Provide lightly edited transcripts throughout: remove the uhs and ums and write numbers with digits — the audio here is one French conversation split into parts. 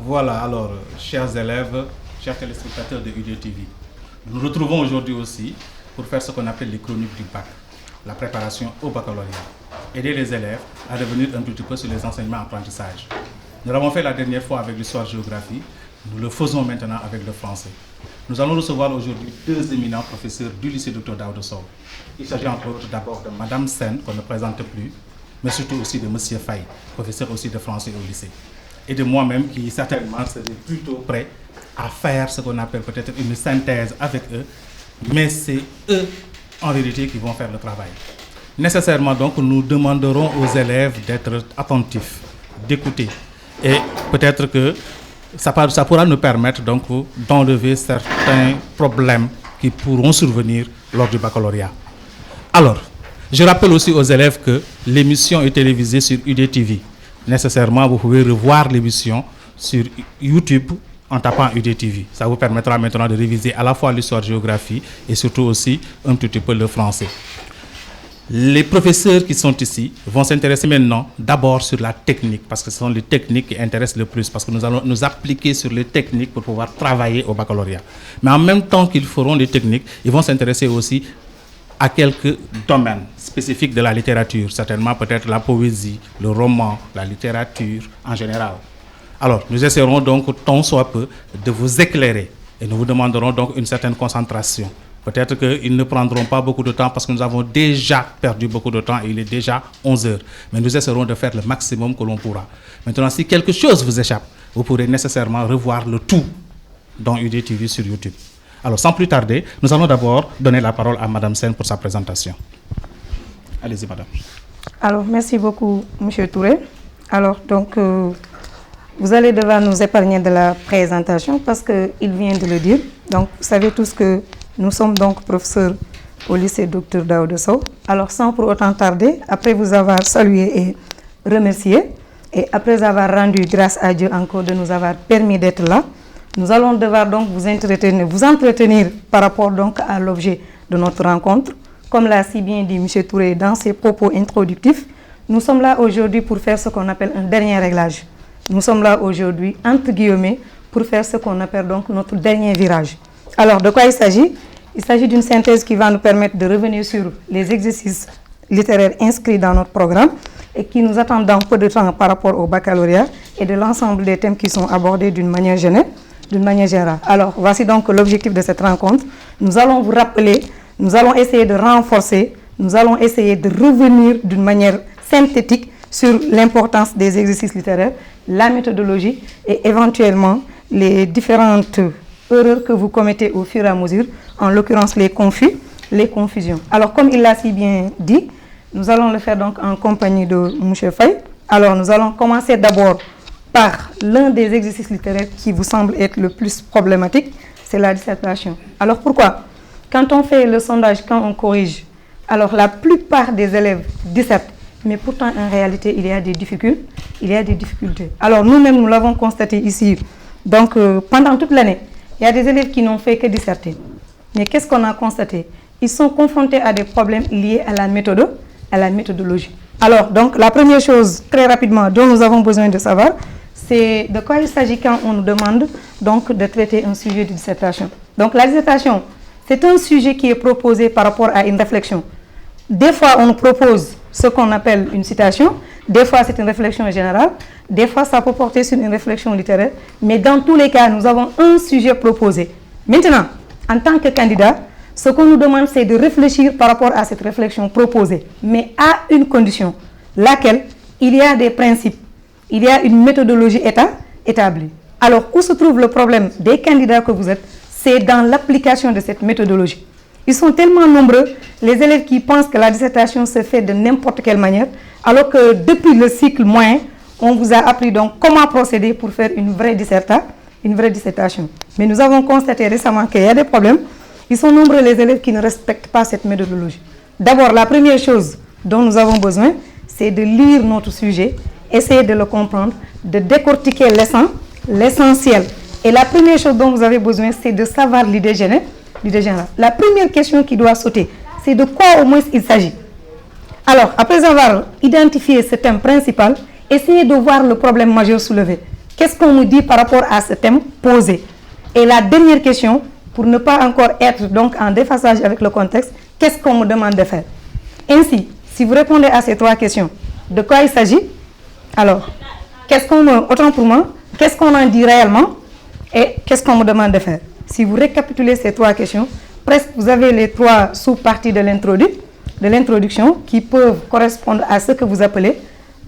Voilà, alors, chers élèves, chers téléspectateurs de UDTV, nous nous retrouvons aujourd'hui aussi pour faire ce qu'on appelle les chroniques du bac, la préparation au baccalauréat. Aider les élèves à revenir un petit peu sur les enseignements apprentissage. Nous l'avons fait la dernière fois avec l'histoire-géographie, nous le faisons maintenant avec le français. Nous allons recevoir aujourd'hui deux éminents professeurs du lycée Dr Daouda Sow. Il s'agit entre autres d'abord de Madame Sen, qu'on ne présente plus, mais surtout aussi de Monsieur Faye, professeur aussi de français au lycée. Et de moi-même qui certainement serait plutôt prêt à faire ce qu'on appelle peut-être une synthèse avec eux, mais c'est eux en vérité qui vont faire le travail. Nécessairement donc nous demanderons aux élèves d'être attentifs, d'écouter et peut-être que ça pourra nous permettre donc d'enlever certains problèmes qui pourront survenir lors du baccalauréat. Alors, je rappelle aussi aux élèves que l'émission est télévisée sur UDTV. Nécessairement, vous pouvez revoir l'émission sur YouTube en tapant UDTV. Ça vous permettra maintenant de réviser à la fois l'histoire-géographie et surtout aussi un petit peu le français. Les professeurs qui sont ici vont s'intéresser maintenant d'abord sur la technique, parce que ce sont les techniques qui intéressent le plus, parce que nous allons nous appliquer sur les techniques pour pouvoir travailler au baccalauréat. Mais en même temps qu'ils feront les techniques, ils vont s'intéresser aussi à quelques domaines spécifiques de la littérature, certainement peut-être la poésie, le roman, la littérature en général. Alors, nous essaierons donc, tant soit peu, de vous éclairer et nous vous demanderons donc une certaine concentration. Peut-être qu'ils ne prendront pas beaucoup de temps parce que nous avons déjà perdu beaucoup de temps et il est déjà 11 heures. Mais nous essaierons de faire le maximum que l'on pourra. Maintenant, si quelque chose vous échappe, vous pourrez nécessairement revoir le tout dans UDTV sur YouTube. Alors, sans plus tarder, nous allons d'abord donner la parole à Madame Sen pour sa présentation. Allez-y, Madame. Alors, merci beaucoup, Monsieur Touré. Alors, donc, vous allez devoir nous épargner de la présentation parce qu'il vient de le dire. Donc, vous savez tous que nous sommes donc professeurs au lycée Dr Daouda Sow. Alors, sans pour autant tarder, après vous avoir salué et remercié, et après avoir rendu grâce à Dieu encore de nous avoir permis d'être là, nous allons devoir donc vous entretenir par rapport donc à l'objet de notre rencontre. Comme l'a si bien dit M. Touré dans ses propos introductifs, nous sommes là aujourd'hui pour faire ce qu'on appelle un dernier réglage. Nous sommes là aujourd'hui, entre guillemets, pour faire ce qu'on appelle donc notre dernier virage. Alors, de quoi il s'agit? Il s'agit d'une synthèse qui va nous permettre de revenir sur les exercices littéraires inscrits dans notre programme et qui nous attendent dans peu de temps par rapport au baccalauréat et de l'ensemble des thèmes qui sont abordés d'une manière générale. Alors, voici donc l'objectif de cette rencontre. Nous allons vous rappeler, nous allons essayer de renforcer, nous allons essayer de revenir d'une manière synthétique sur l'importance des exercices littéraires, la méthodologie et éventuellement les différentes erreurs que vous commettez au fur et à mesure, en l'occurrence les confus, les confusions. Alors, comme il l'a si bien dit, nous allons le faire donc en compagnie de M. Faye. Alors, nous allons commencer d'abord par l'un des exercices littéraires qui vous semble être le plus problématique, c'est la dissertation. Alors, pourquoi? Quand on fait le sondage, quand on corrige, alors la plupart des élèves dissertent, mais pourtant en réalité, il y a des difficultés. Alors, nous-mêmes, nous l'avons constaté ici. Donc, pendant toute l'année, il y a des élèves qui n'ont fait que disserter. Mais qu'est-ce qu'on a constaté? Ils sont confrontés à des problèmes liés à la méthodologie. Alors, donc, la première chose, très rapidement, dont nous avons besoin de savoir, c'est de quoi il s'agit quand on nous demande donc, de traiter un sujet de dissertation. Donc, la dissertation, c'est un sujet qui est proposé par rapport à une réflexion. Des fois, on nous propose ce qu'on appelle une citation. Des fois, c'est une réflexion générale. Des fois, ça peut porter sur une réflexion littéraire. Mais dans tous les cas, nous avons un sujet proposé. Maintenant, en tant que candidat, ce qu'on nous demande, c'est de réfléchir par rapport à cette réflexion proposée. Mais à une condition, laquelle il y a des principes, il y a une méthodologie établie. Alors, où se trouve le problème des candidats que vous êtes? C'est dans l'application de cette méthodologie. Ils sont tellement nombreux, les élèves qui pensent que la dissertation se fait de n'importe quelle manière, alors que depuis le cycle moyen, on vous a appris donc comment procéder pour faire une vraie dissertation. Mais nous avons constaté récemment qu'il y a des problèmes. Ils sont nombreux les élèves qui ne respectent pas cette méthodologie. D'abord, la première chose dont nous avons besoin, c'est de lire notre sujet, essayer de le comprendre, de décortiquer l'essentiel. Et la première chose dont vous avez besoin, c'est de savoir l'idée générale. La première question qui doit sauter, c'est de quoi au moins il s'agit. Alors, après avoir identifié ce thème principal, essayez de voir le problème majeur soulevé. Qu'est-ce qu'on me dit par rapport à ce thème posé? Et la dernière question, pour ne pas encore être donc en déphasage avec le contexte, qu'est-ce qu'on me demande de faire? Ainsi, si vous répondez à ces 3 questions, de quoi il s'agit? Alors, autant pour moi, qu'est-ce qu'on en dit réellement? Et qu'est-ce qu'on me demande de faire? Si vous récapitulez ces 3 questions, presque vous avez les 3 sous-parties de l'introduction qui peuvent correspondre à ce que vous appelez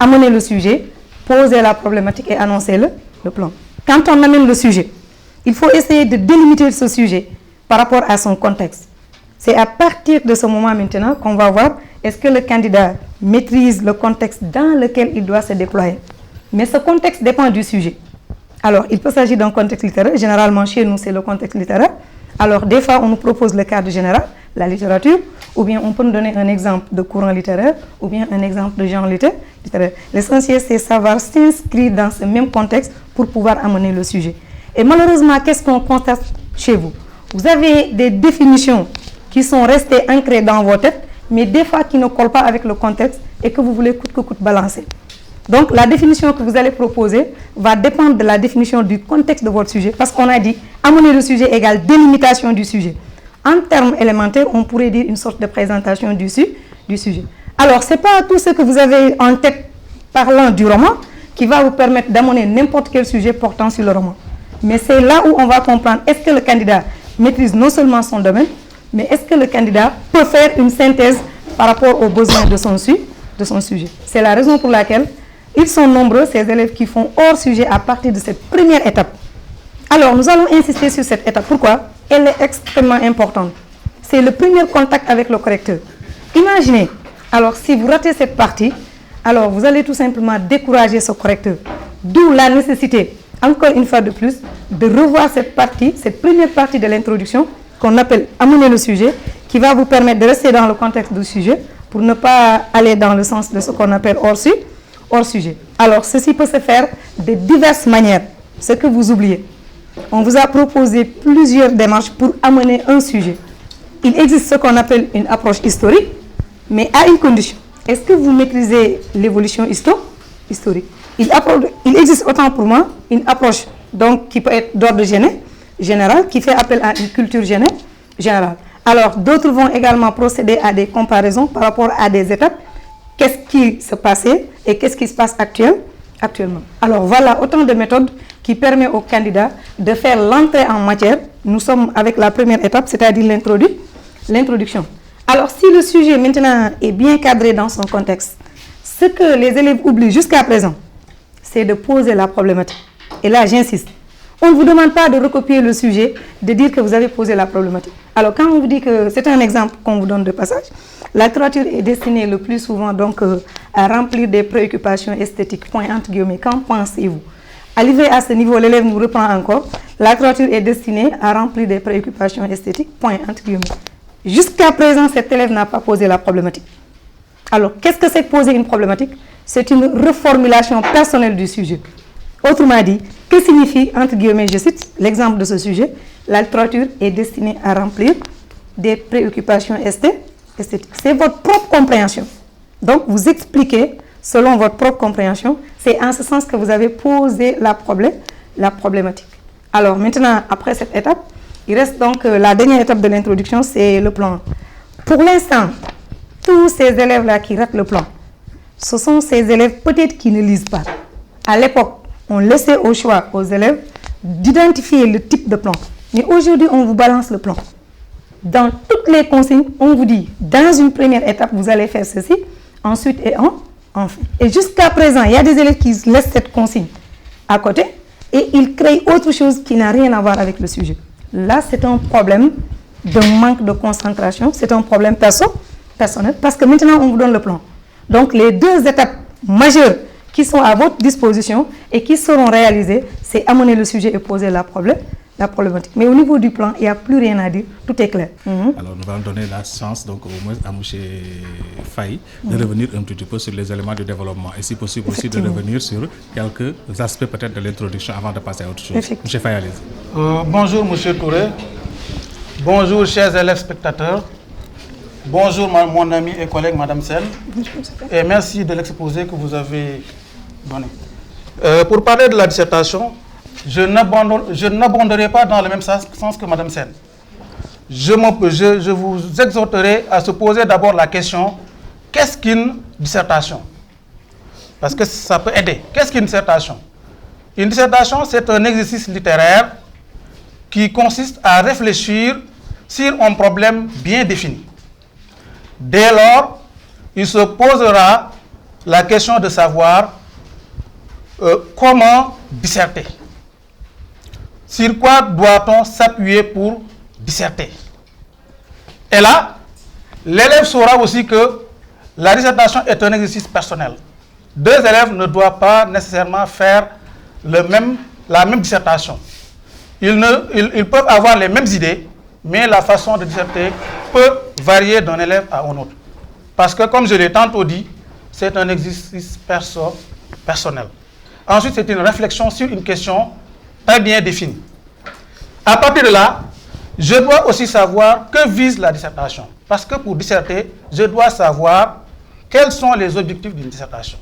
amener le sujet, poser la problématique et annoncer le plan. Quand on amène le sujet, il faut essayer de délimiter ce sujet par rapport à son contexte. C'est à partir de ce moment maintenant qu'on va voir est-ce que le candidat maîtrise le contexte dans lequel il doit se déployer. Mais ce contexte dépend du sujet. Alors, il peut s'agir d'un contexte littéraire. Généralement, chez nous, c'est le contexte littéraire. Alors, des fois, on nous propose le cadre général, la ou bien on peut nous donner un exemple de courant littéraire, ou bien un exemple de genre littéraire. L'essentiel, c'est savoir s'inscrire dans ce même contexte pour pouvoir amener le sujet. Et malheureusement, qu'est-ce qu'on constate chez vous? Vous avez des définitions qui sont restées ancrées dans vos têtes, mais des fois qui ne collent pas avec le contexte et que vous voulez coûte que coûte balancer. Donc, la définition que vous allez proposer va dépendre de la définition du contexte de votre sujet, parce qu'on a dit amener le sujet égale délimitation du sujet. En termes élémentaires, on pourrait dire une sorte de présentation du sujet. Alors, ce n'est pas tout ce que vous avez en tête parlant du roman qui va vous permettre d'amener n'importe quel sujet portant sur le roman. Mais c'est là où on va comprendre est-ce que le candidat maîtrise non seulement son domaine, mais est-ce que le candidat peut faire une synthèse par rapport aux besoins de son sujet. C'est la raison pour laquelle ils sont nombreux, ces élèves qui font hors sujet à partir de cette première étape. Alors, nous allons insister sur cette étape. Pourquoi? Elle est extrêmement importante. C'est le premier contact avec le correcteur. Imaginez, alors si vous ratez cette partie, alors vous allez tout simplement décourager ce correcteur. D'où la nécessité, encore une fois de plus, de revoir cette partie, cette première partie de l'introduction qu'on appelle amener le sujet, qui va vous permettre de rester dans le contexte du sujet pour ne pas aller dans le sens de ce qu'on appelle hors sujet. Alors, ceci peut se faire de diverses manières. Ce que vous oubliez. On vous a proposé plusieurs démarches pour amener un sujet. Il existe ce qu'on appelle une approche historique, mais à une condition. Est-ce que vous maîtrisez l'évolution historique? Il existe autant pour moi une approche donc, qui peut être d'ordre général, qui fait appel à une culture générale. Alors, d'autres vont également procéder à des comparaisons par rapport à des étapes. Qu'est-ce qui se passait et qu'est-ce qui se passe actuellement. Alors, voilà autant de méthodes qui permettent aux candidats de faire l'entrée en matière. Nous sommes avec la première étape, c'est-à-dire l'introduction. Alors, si le sujet maintenant est bien cadré dans son contexte, ce que les élèves oublient jusqu'à présent, c'est de poser la problématique. Et là, j'insiste. On ne vous demande pas de recopier le sujet, de dire que vous avez posé la problématique. Alors, quand on vous dit que c'est un exemple qu'on vous donne de passage, la littérature est destinée le plus souvent donc, à remplir des préoccupations esthétiques. Point entre guillemets. Qu'en pensez-vous? Arrivé à ce niveau, l'élève nous reprend encore. La littérature est destinée à remplir des préoccupations esthétiques. Point entre guillemets. Jusqu'à présent, cet élève n'a pas posé la problématique. Alors, qu'est-ce que c'est que poser une problématique? C'est une reformulation personnelle du sujet. Autrement dit, que signifie, entre guillemets, je cite l'exemple de ce sujet, la littérature est destinée à remplir des préoccupations esthétiques. C'est votre propre compréhension. Donc, vous expliquez selon votre propre compréhension. C'est en ce sens que vous avez posé la problématique. Alors, maintenant, après cette étape, il reste donc la dernière étape de l'introduction, c'est le plan. Pour l'instant, tous ces élèves-là qui ratent le plan, ce sont ces élèves peut-être qui ne lisent pas. À l'époque, on laissait au choix aux élèves d'identifier le type de plan. Mais aujourd'hui, on vous balance le plan. Dans toutes les consignes, on vous dit, dans une première étape, vous allez faire ceci, ensuite et enfin. Et jusqu'à présent, il y a des élèves qui laissent cette consigne à côté et ils créent autre chose qui n'a rien à voir avec le sujet. Là, c'est un problème de manque de concentration, c'est un problème personnel, parce que maintenant, on vous donne le plan. Donc, les 2 étapes majeures qui sont à votre disposition et qui seront réalisées, c'est amener le sujet et poser la problématique. Mais au niveau du plan, il n'y a plus rien à dire, tout est clair. Alors, nous allons donner la chance donc, au moins à M. Faye de revenir un petit peu sur les éléments de développement et si possible aussi de revenir sur quelques aspects peut-être de l'introduction avant de passer à autre chose. M. Faye, allez-y. Bonjour M. Touré, bonjour chers élèves spectateurs, bonjour mon ami et collègue Mme Sen, et merci de l'exposé que vous avez donné. pour parler de la dissertation, je n'abonderai pas dans le même sens que Mme Sen. Je vous exhorterai à se poser d'abord la question, qu'est-ce qu'une dissertation? Parce que ça peut aider. Qu'est-ce qu'une dissertation? Une dissertation, c'est un exercice littéraire qui consiste à réfléchir sur un problème bien défini. Dès lors, il se posera la question de savoir comment disserter. Sur quoi doit-on s'appuyer pour disserter? Et là, l'élève saura aussi que la dissertation est un exercice personnel. Deux élèves ne doivent pas nécessairement faire la même dissertation. Ils peuvent avoir les mêmes idées, mais la façon de disserter peut varier d'un élève à un autre. Parce que, comme je l'ai tantôt dit, c'est un exercice personnel. Ensuite, c'est une réflexion sur une question très bien définie. À partir de là, je dois aussi savoir que vise la dissertation. Parce que pour disserter, je dois savoir quels sont les objectifs d'une dissertation.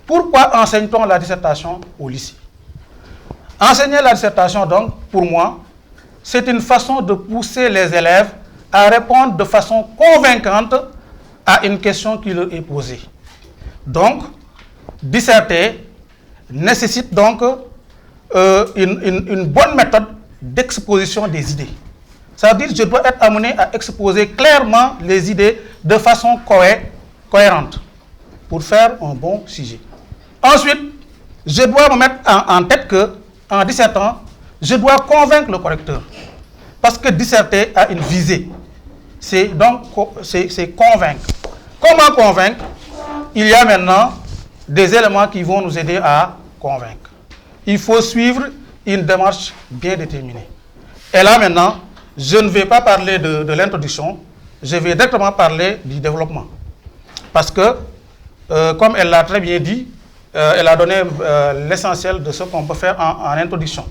Pourquoi enseigne-t-on la dissertation au lycée? Enseigner la dissertation, donc, pour moi, c'est une façon de pousser les élèves à répondre de façon convaincante à une question qui leur est posée. Donc, disserter nécessite donc une bonne méthode d'exposition des idées. Ça veut dire que je dois être amené à exposer clairement les idées de façon cohérente pour faire un bon sujet. Ensuite, je dois me mettre en tête que, en dissertant, je dois convaincre le correcteur. Parce que disserter a une visée. C'est convaincre. Comment convaincre? Il y a maintenant des éléments qui vont nous aider à convaincre. Il faut suivre une démarche bien déterminée. Et là maintenant, je ne vais pas parler de l'introduction, je vais directement parler du développement. Parce que, comme elle l'a très bien dit, elle a donné l'essentiel de ce qu'on peut faire en introduction.